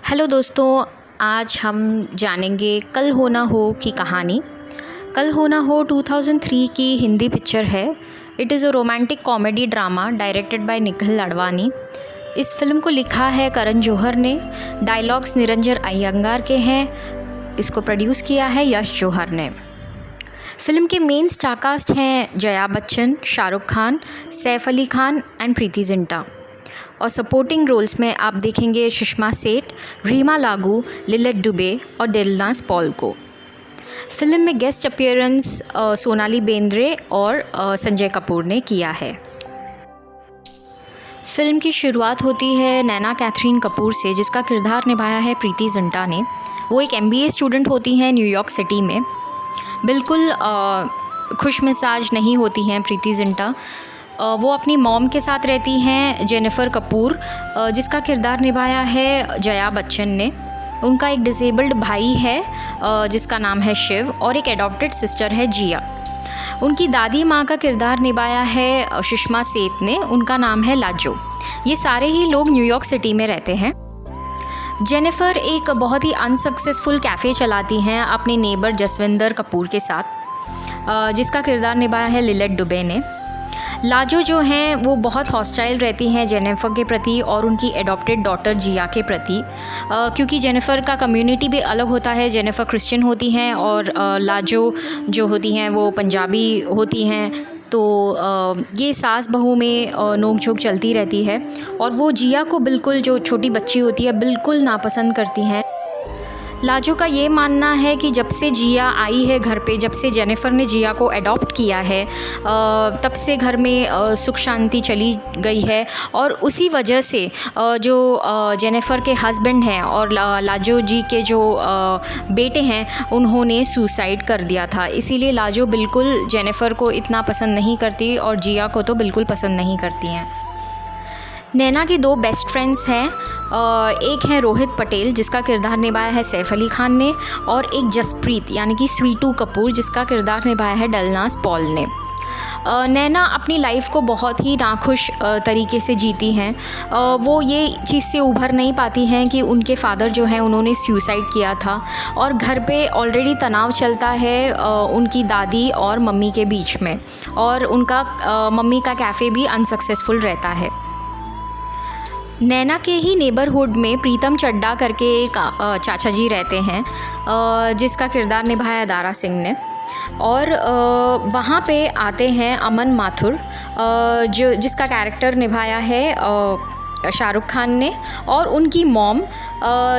Hello दोस्तों, आज हम जानेंगे कल हो ना हो की कहानी। कल हो ना हो 2003 की हिंदी पिक्चर है। It is a romantic comedy drama directed by Nikhil Advani. इस फिल्म को लिखा है करण जौहर ने। डायलॉग्स निरंजन अय्यंगार के हैं। इसको प्रोड्यूस किया है यश जौहर ने। फिल्म के मेन स्टारकास्ट हैं जया बच्चन, शाहरुख खान, सैफ अली खान एंड प्रीति जिंटा। और सपोर्टिंग रोल्स में आप देखेंगे सुषमा सेठ, रीमा लागू, लिलेट दुबे और डेलनास पॉल को। फिल्म में गेस्ट अपीयरेंस सोनाली बेंद्रे और संजय कपूर ने किया है। फिल्म की शुरुआत होती है नैना कैथरीन कपूर से, जिसका किरदार निभाया है प्रीति जिंटा ने। वो एक MBA स्टूडेंट होती हैं न्यूयॉर्क सिटी में। बिल्कुल खुश मिजाज नहीं होती हैं प्रीति जिंटा। वो अपनी मॉम के साथ रहती हैं जेनिफर कपूर, जिसका किरदार निभाया है जया बच्चन ने। उनका एक डिसेबल्ड भाई है जिसका नाम है शिव, और एक एडॉप्टेड सिस्टर है जिया। उनकी दादी माँ का किरदार निभाया है सुषमा सेठ ने। उनका नाम है लाजो। ये सारे ही लोग न्यूयॉर्क सिटी में रहते हैं। जेनिफर एक बहुत ही अनसक्सेसफुल कैफ़े चलाती हैं अपने नेबर जसविंदर कपूर के साथ, जिसका किरदार निभाया है लिलेट दुबे ने। लाजो जो हैं वो बहुत हॉस्टाइल रहती हैं जेनिफर के प्रति और उनकी एडॉप्टेड डॉटर जिया के प्रति, क्योंकि जेनिफर का कम्युनिटी भी अलग होता है। जेनिफर क्रिश्चियन होती हैं और लाजो जो होती हैं वो पंजाबी होती हैं। तो ये सास बहू में नोक झोंक चलती रहती है और वो जिया को बिल्कुल, जो छोटी बच्ची होती है, बिल्कुल नापसंद करती हैं। लाजो का ये मानना है कि जब से जिया आई है घर पे, जब से जेनिफर ने जिया को अडॉप्ट किया है, तब से घर में सुख शांति चली गई है। और उसी वजह से जो जेनिफर के हस्बैंड हैं और लाजो जी के जो बेटे हैं, उन्होंने सुसाइड कर दिया था। इसीलिए लाजो बिल्कुल जेनिफर को इतना पसंद नहीं करती और जिया को तो बिल्कुल पसंद नहीं करती हैं। नैना के दो बेस्ट फ्रेंड्स हैं। एक है रोहित पटेल, जिसका किरदार निभाया है सैफ अली खान ने, और एक जसप्रीत यानी कि स्वीटू कपूर, जिसका किरदार निभाया है डेलनास पॉल ने। नैना अपनी लाइफ को बहुत ही नाखुश तरीके से जीती हैं। वो ये चीज़ से उभर नहीं पाती हैं कि उनके फादर जो हैं उन्होंने सुसाइड किया था, और घर पे ऑलरेडी तनाव चलता है उनकी दादी और मम्मी के बीच में, और उनका मम्मी का कैफ़े भी अनसक्सेसफुल रहता है। नैना के ही नेबरहुड में प्रीतम चड्डा करके एक चाचा जी रहते हैं, जिसका किरदार निभाया दारा सिंह ने। और वहाँ पे आते हैं अमन माथुर, जिसका कैरेक्टर निभाया है शाहरुख खान ने, और उनकी मॉम,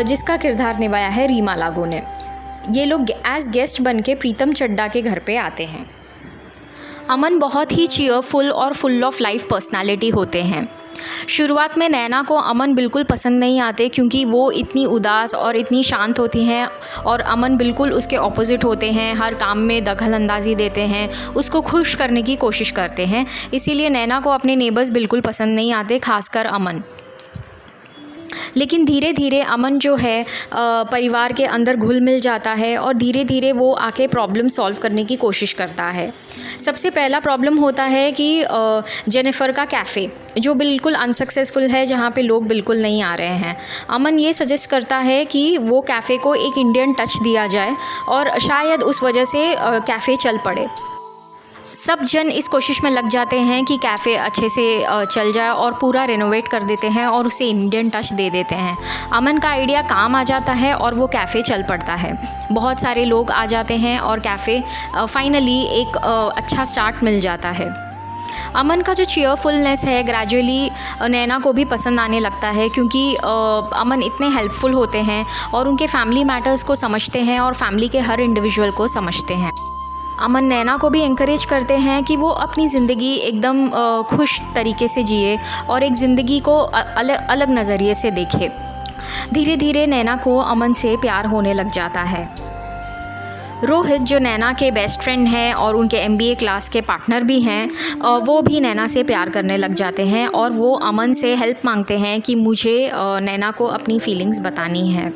जिसका किरदार निभाया है रीमा लागू ने। ये लोग एज गेस्ट बन के प्रीतम चड्डा के घर पे आते हैं। अमन बहुत ही चीयरफुल और फुल ऑफ लाइफ पर्सनालिटी होते हैं। शुरुआत में नैना को अमन बिल्कुल पसंद नहीं आते, क्योंकि वो इतनी उदास और इतनी शांत होती हैं, और अमन बिल्कुल उसके ऑपोजिट होते हैं। हर काम में दखल अंदाज़ी देते हैं, उसको खुश करने की कोशिश करते हैं। इसीलिए नैना को अपने नेबर्स बिल्कुल पसंद नहीं आते, खासकर अमन। लेकिन धीरे धीरे अमन जो है परिवार के अंदर घुल मिल जाता है, और धीरे धीरे वो आके प्रॉब्लम सॉल्व करने की कोशिश करता है। सबसे पहला प्रॉब्लम होता है कि जेनिफर का कैफ़े जो बिल्कुल अनसक्सेसफुल है, जहाँ पे लोग बिल्कुल नहीं आ रहे हैं। अमन ये सजेस्ट करता है कि वो कैफ़े को एक इंडियन टच दिया जाए, और शायद उस वजह से कैफ़े चल पड़े। सब जन इस कोशिश में लग जाते हैं कि कैफ़े अच्छे से चल जाए, और पूरा रेनोवेट कर देते हैं और उसे इंडियन टच दे देते हैं। अमन का आइडिया काम आ जाता है और वो कैफ़े चल पड़ता है। बहुत सारे लोग आ जाते हैं और कैफ़े फाइनली एक अच्छा स्टार्ट मिल जाता है। अमन का जो चीयरफुलनेस है ग्रेजुअली नैना को भी पसंद आने लगता है, क्योंकि अमन इतने हेल्पफुल होते हैं और उनके फैमिली मैटर्स को समझते हैं और फैमिली के हर इंडिविजुअल को समझते हैं। अमन नैना को भी इंकरेज करते हैं कि वो अपनी ज़िंदगी एकदम खुश तरीके से जिए और एक ज़िंदगी को अलग अलग नज़रिए से देखे। धीरे धीरे नैना को अमन से प्यार होने लग जाता है। रोहित जो नैना के बेस्ट फ्रेंड हैं और उनके MBA क्लास के पार्टनर भी हैं, वो भी नैना से प्यार करने लग जाते हैं, और वो अमन से हेल्प मांगते हैं कि मुझे नैना को अपनी फीलिंग्स बतानी है।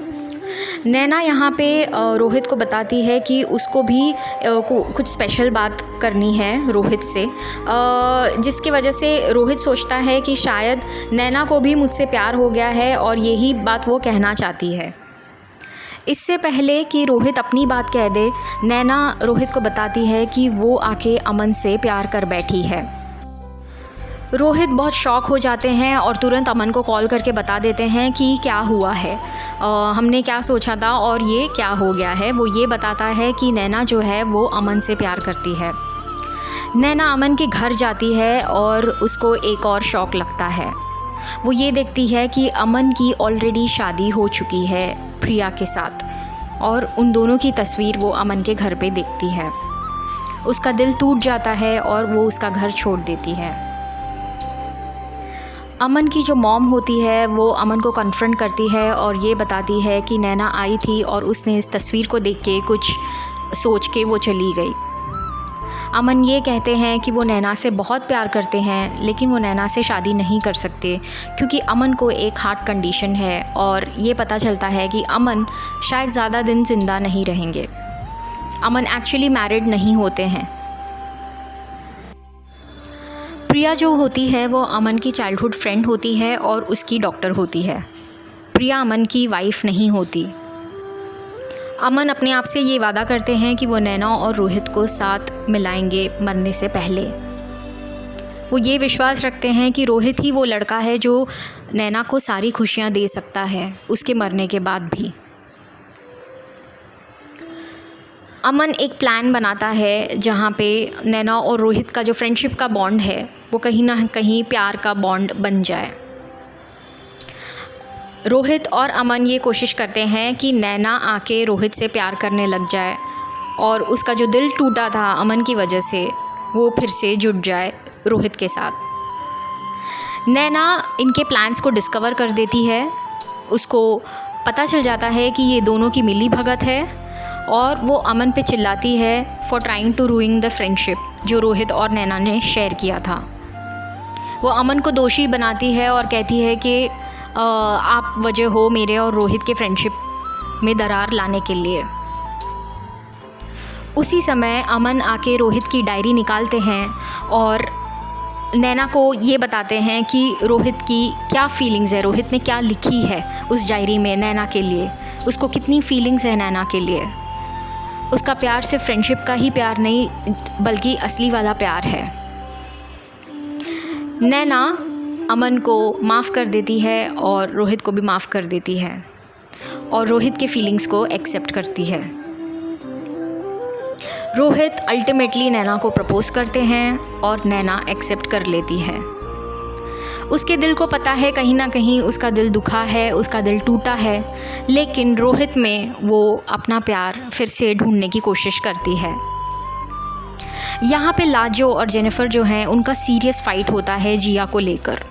नैना यहाँ पे रोहित को बताती है कि उसको भी कुछ स्पेशल बात करनी है रोहित से, जिसकी वजह से रोहित सोचता है कि शायद नैना को भी मुझसे प्यार हो गया है और यही बात वो कहना चाहती है। इससे पहले कि रोहित अपनी बात कह दे, नैना रोहित को बताती है कि वो आके अमन से प्यार कर बैठी है। रोहित बहुत शॉक हो जाते हैं और तुरंत अमन को कॉल करके बता देते हैं कि क्या हुआ है, हमने क्या सोचा था और ये क्या हो गया है। वो ये बताता है कि नैना जो है वो अमन से प्यार करती है। नैना अमन के घर जाती है और उसको एक और शॉक लगता है। वो ये देखती है कि अमन की ऑलरेडी शादी हो चुकी है प्रिया के साथ, और उन दोनों की तस्वीर वो अमन के घर पे देखती है। उसका दिल टूट जाता है और वो उसका घर छोड़ देती है। अमन की जो मॉम होती है वो अमन को कन्फ्रंट करती है और ये बताती है कि नैना आई थी और उसने इस तस्वीर को देख के कुछ सोच के वो चली गई। अमन ये कहते हैं कि वो नैना से बहुत प्यार करते हैं, लेकिन वो नैना से शादी नहीं कर सकते क्योंकि अमन को एक हार्ट कंडीशन है और ये पता चलता है कि अमन शायद ज़्यादा दिन ज़िंदा नहीं रहेंगे। अमन एक्चुअली मैरिड नहीं होते हैं। प्रिया जो होती है वो अमन की चाइल्डहुड फ्रेंड होती है और उसकी डॉक्टर होती है। प्रिया अमन की वाइफ नहीं होती। अमन अपने आप से ये वादा करते हैं कि वो नैना और रोहित को साथ मिलाएंगे मरने से पहले। वो ये विश्वास रखते हैं कि रोहित ही वो लड़का है जो नैना को सारी खुशियाँ दे सकता है उसके मरने के बाद भी। अमन एक प्लान बनाता है जहाँ पे नैना और रोहित का जो फ्रेंडशिप का बॉन्ड है वो कहीं ना कहीं प्यार का बॉन्ड बन जाए। रोहित और अमन ये कोशिश करते हैं कि नैना आके रोहित से प्यार करने लग जाए और उसका जो दिल टूटा था अमन की वजह से वो फिर से जुड़ जाए रोहित के साथ। नैना इनके प्लान्स को डिस्कवर कर देती है। उसको पता चल जाता है कि ये दोनों की मिली भगत है और वो अमन पे चिल्लाती है for trying to ruin the friendship जो रोहित और नैना ने शेयर किया था। वो अमन को दोषी बनाती है और कहती है कि आप वजह हो मेरे और रोहित के फ्रेंडशिप में दरार लाने के लिए। उसी समय अमन आके रोहित की डायरी निकालते हैं और नैना को ये बताते हैं कि रोहित की क्या फीलिंग्स है, रोहित ने क्या लिखी है उस डायरी में नैना के लिए, उसको कितनी फीलिंग्स है नैना के लिए। उसका प्यार सिर्फ फ्रेंडशिप का ही प्यार नहीं बल्कि असली वाला प्यार है। नैना अमन को माफ़ कर देती है और रोहित को भी माफ़ कर देती है और रोहित के फीलिंग्स को एक्सेप्ट करती है। रोहित अल्टीमेटली नैना को प्रपोज़ करते हैं और नैना एक्सेप्ट कर लेती है। उसके दिल को पता है कहीं ना कहीं उसका दिल दुखा है, उसका दिल टूटा है, लेकिन रोहित में वो अपना प्यार फिर से ढूंढने की कोशिश करती है। यहाँ पे लाजो और जेनिफर जो हैं उनका सीरियस फाइट होता है जिया को लेकर।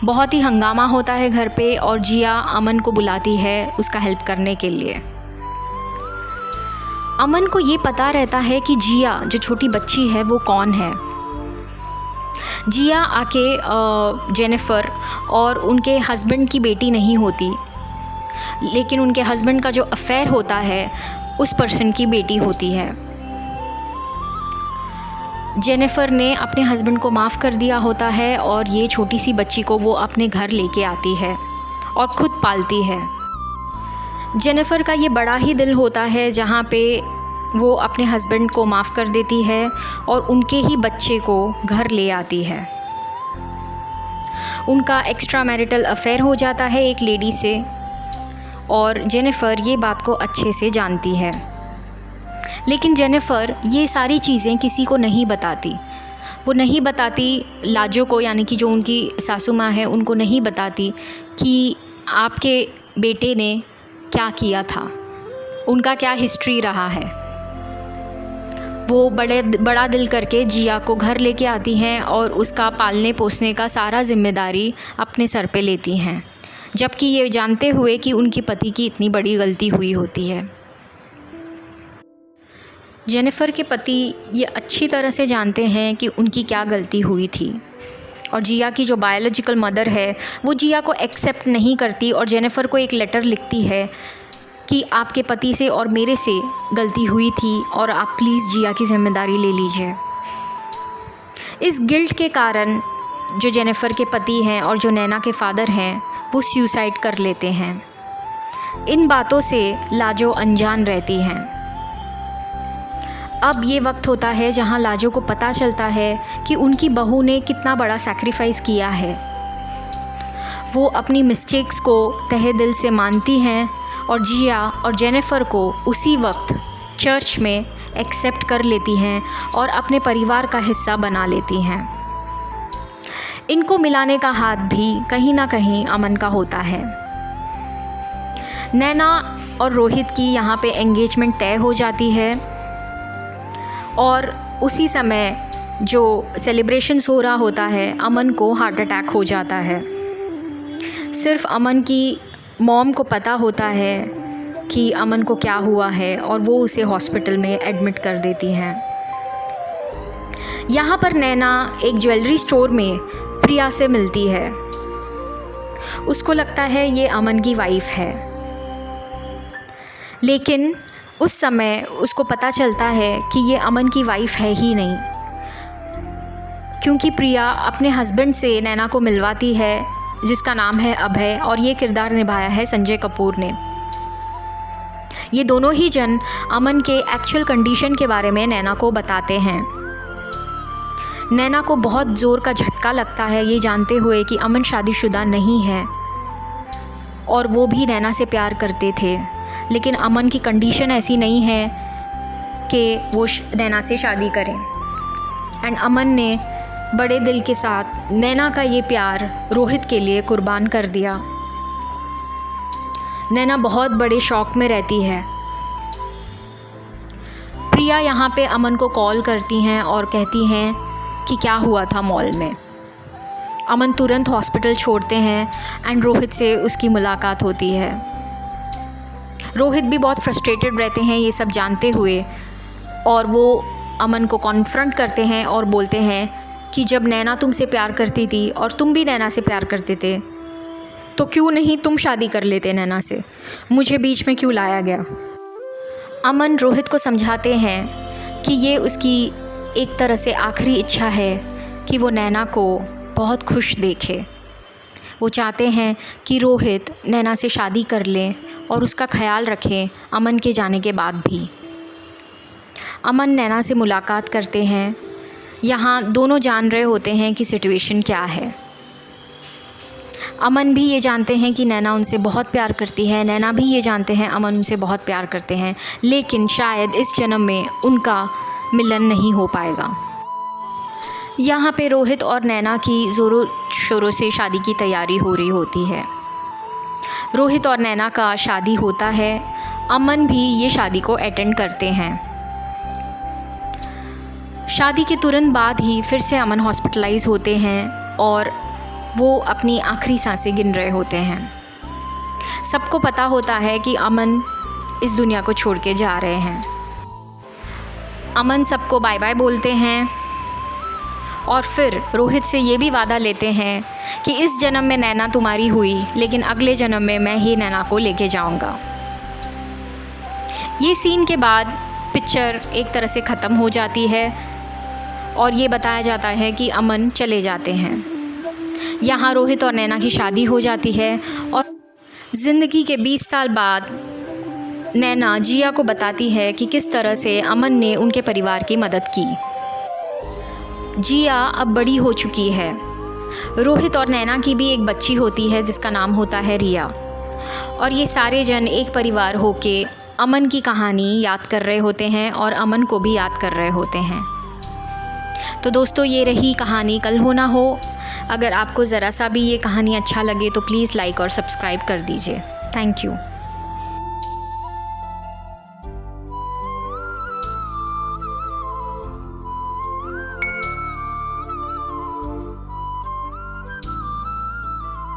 बहुत ही हंगामा होता है घर पे और जिया अमन को बुलाती है उसका हेल्प करने के लिए। अमन को ये पता रहता है कि जिया जो छोटी बच्ची है वो कौन है। जिया आके जेनिफर और उनके हस्बैंड की बेटी नहीं होती, लेकिन उनके हस्बैंड का जो अफेयर होता है उस पर्सन की बेटी होती है। जेनिफर ने अपने हस्बैंड को माफ़ कर दिया होता है और ये छोटी सी बच्ची को वो अपने घर लेके आती है और ख़ुद पालती है। जेनिफर का ये बड़ा ही दिल होता है जहाँ पे वो अपने हस्बैंड को माफ़ कर देती है और उनके ही बच्चे को घर ले आती है। उनका एक्स्ट्रा मैरिटल अफेयर हो जाता है एक लेडी से और जेनिफर ये बात को अच्छे से जानती है। लेकिन जेनिफर ये सारी चीज़ें किसी को नहीं बताती। वो नहीं बताती लाजो को, यानी कि जो उनकी सासू माँ है, उनको नहीं बताती कि आपके बेटे ने क्या किया था, उनका क्या हिस्ट्री रहा है। वो बड़ा दिल करके जिया को घर लेके आती हैं और उसका पालने पोसने का सारा जिम्मेदारी अपने सर पे लेती हैं, जबकि ये जानते हुए कि उनकी पति की इतनी बड़ी गलती हुई होती है। जेनिफर के पति ये अच्छी तरह से जानते हैं कि उनकी क्या गलती हुई थी, और जिया की जो बायोलॉजिकल मदर है वो जिया को एक्सेप्ट नहीं करती और जेनिफ़र को एक लेटर लिखती है कि आपके पति से और मेरे से गलती हुई थी और आप प्लीज़ जिया की ज़िम्मेदारी ले लीजिए। इस गिल्ट के कारण जो जेनिफ़र के पति हैं और जो नैना के फादर हैं वो सुसाइड कर लेते हैं। इन बातों से लाजो अनजान रहती हैं। अब ये वक्त होता है जहाँ लाजो को पता चलता है कि उनकी बहू ने कितना बड़ा सैक्रिफाइस किया है। वो अपनी मिस्टेक्स को तहे दिल से मानती हैं और जिया और जेनिफ़र को उसी वक्त चर्च में एक्सेप्ट कर लेती हैं और अपने परिवार का हिस्सा बना लेती हैं। इनको मिलाने का हाथ भी कहीं ना कहीं अमन का होता है। नैना और रोहित की यहाँ पे एंगेजमेंट तय हो जाती है और उसी समय जो सेलिब्रेशंस हो रहा होता है अमन को हार्ट अटैक हो जाता है। सिर्फ अमन की मॉम को पता होता है कि अमन को क्या हुआ है और वो उसे हॉस्पिटल में एडमिट कर देती हैं। यहाँ पर नैना एक ज्वेलरी स्टोर में प्रिया से मिलती है। उसको लगता है ये अमन की वाइफ है, लेकिन उस समय उसको पता चलता है कि ये अमन की वाइफ है ही नहीं, क्योंकि प्रिया अपने हस्बैंड से नैना को मिलवाती है जिसका नाम है अभय और ये किरदार निभाया है संजय कपूर ने। ये दोनों ही जन अमन के एक्चुअल कंडीशन के बारे में नैना को बताते हैं। नैना को बहुत ज़ोर का झटका लगता है ये जानते हुए कि अमन शादीशुदा नहीं है और वो भी नैना से प्यार करते थे, लेकिन अमन की कंडीशन ऐसी नहीं है कि वो नैना से शादी करें। एंड अमन ने बड़े दिल के साथ नैना का ये प्यार रोहित के लिए कुर्बान कर दिया। नैना बहुत बड़े शौक में रहती है। प्रिया यहाँ पे अमन को कॉल करती हैं और कहती हैं कि क्या हुआ था मॉल में। अमन तुरंत हॉस्पिटल छोड़ते हैं एंड रोहित से उसकी मुलाकात होती है। रोहित भी बहुत फ्रस्ट्रेटेड रहते हैं ये सब जानते हुए और वो अमन को कॉन्फ्रंट करते हैं और बोलते हैं कि जब नैना तुमसे प्यार करती थी और तुम भी नैना से प्यार करते थे तो क्यों नहीं तुम शादी कर लेते नैना से, मुझे बीच में क्यों लाया गया। अमन रोहित को समझाते हैं कि ये उसकी एक तरह से आखिरी इच्छा है कि वो नैना को बहुत खुश देखे। वो चाहते हैं कि रोहित नैना से शादी कर ले और उसका ख्याल रखें अमन के जाने के बाद भी। अमन नैना से मुलाकात करते हैं। यहाँ दोनों जान रहे होते हैं कि सिचुएशन क्या है। अमन भी ये जानते हैं कि नैना उनसे बहुत प्यार करती है, नैना भी ये जानते हैं अमन उनसे बहुत प्यार करते हैं, लेकिन शायद इस जन्म में उनका मिलन नहीं हो पाएगा। यहाँ पे रोहित और नैना की ज़ोरों शोरों से शादी की तैयारी हो रही होती है। रोहित और नैना का शादी होता है। अमन भी ये शादी को अटेंड करते हैं। शादी के तुरंत बाद ही फिर से अमन हॉस्पिटलाइज होते हैं और वो अपनी आखिरी सांसें गिन रहे होते हैं। सबको पता होता है कि अमन इस दुनिया को छोड़ के जा रहे हैं। अमन सबको बाय बाय बोलते हैं और फिर रोहित से ये भी वादा लेते हैं कि इस जन्म में नैना तुम्हारी हुई, लेकिन अगले जन्म में मैं ही नैना को लेके जाऊंगा। ये सीन के बाद पिक्चर एक तरह से ख़त्म हो जाती है और ये बताया जाता है कि अमन चले जाते हैं। यहाँ रोहित और नैना की शादी हो जाती है और ज़िंदगी के 20 साल बाद नैना जिया को बताती है कि किस तरह से अमन ने उनके परिवार की मदद की। जिया अब बड़ी हो चुकी है। रोहित और नैना की भी एक बच्ची होती है जिसका नाम होता है रिया, और ये सारे जन एक परिवार होके अमन की कहानी याद कर रहे होते हैं और अमन को भी याद कर रहे होते हैं। तो दोस्तों, ये रही कहानी कल हो ना हो। अगर आपको ज़रा सा भी ये कहानी अच्छा लगे तो प्लीज़ लाइक और सब्सक्राइब कर दीजिए। Thank you.